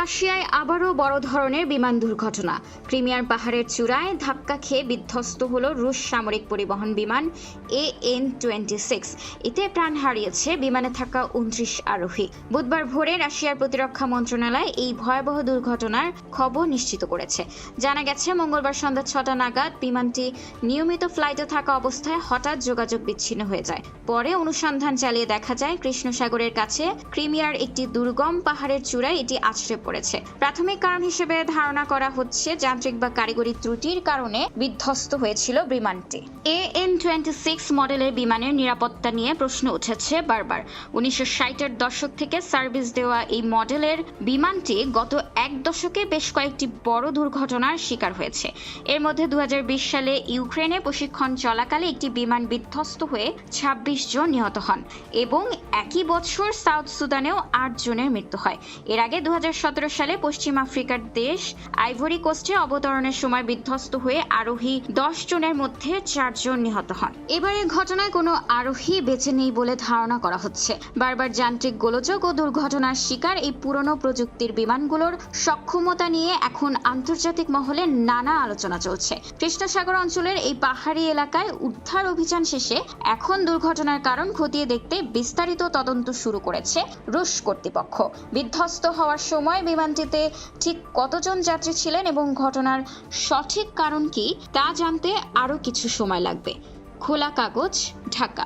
রাশিয়ায় আবারও বড় ধরনের বিমান দুর্ঘটনা। ক্রিমিয়ার পাহাড়ের চূড়ায় ধাক্কা খেয়ে বিধ্বস্ত হল রুশ সামরিক পরিবহন বিমান AN-26। এতে প্রাণ হারিয়েছে বিমানে থাকা 29 আরোহী। বুধবার ভোরে রাশিয়ার প্রতিরক্ষা মন্ত্রণালয় এই ভয়াবহ দুর্ঘটনার খবর নিশ্চিত করেছে। জানা গেছে, মঙ্গলবার সন্ধ্যা 6টা নাগাদ বিমানটি নিয়মিত ফ্লাইটে থাকা অবস্থায় হঠাৎ যোগাযোগ বিচ্ছিন্ন হয়ে যায়। পরে অনুসন্ধান চালিয়ে দেখা যায়, কৃষ্ণ সাগরের কাছে ক্রিমিয়ার একটি দুর্গম পাহাড়ের চূড়ায় এটি আছড়ে পড়েছে। প্রাথমিক কারণ হিসেবে ধারণা করা হচ্ছে যান্ত্রিক বা কারিগরি ত্রুটির কারণে বিধ্বস্ত হয়েছিল বিমানটি। AN-26 মডেলের বিমানের নিরাপত্তা নিয়ে প্রশ্ন উঠেছে বারবার। 1960-এর দশক থেকে সার্ভিস দেওয়া এই মডেলের বিমানটি গত এক দশকে বেশ কয়েকটি বড় দুর্ঘটনার শিকার হয়েছে। এর মধ্যে 2020 সালে ইউক্রেনে প্রশিক্ষণ চলাকালে একটি বিমান বিধ্বস্ত হয়ে 26 জন নিহত হন এবং একই বছর সাউথ সুদানেও 8 জনের মৃত্যু হয়। এর আগে 2017 সালে পশ্চিম আফ্রিকার দেশ আইভরি কোস্টে অবতরণের সময় বিধ্বস্ত হয়ে আরোহী 10 জনের মধ্যে 4 জন নিহত হন। এবারের ঘটনায় কোনো আরোহী বেঁচে নেই বলে ধারণা করা হচ্ছে। বারবার যান্ত্রিক গোলযোগ ও দুর্ঘটনার শিকার এই পুরনো প্রযুক্তির বিমানগুলোর সক্ষমতা নিয়ে এখন আন্তর্জাতিক মহলে নানা আলোচনা চলছে। কৃষ্ণ সাগর অঞ্চলের এই পাহাড়ি এলাকায় উদ্ধার অভিযান শেষে এখন দুর্ঘটনার কারণ খতিয়ে দেখতে বিস্তারিত তদন্ত শুরু করেছে রুশ কর্তৃপক্ষ। বিধ্বস্ত হওয়ার সময় বিমানটিতে ঠিক কতজন যাত্রী ছিলেন এবং ঘটনার সঠিক কারণ কি তা জানতে আরও কিছু সময় লাগবে। খোলা কাগজ, ঢাকা।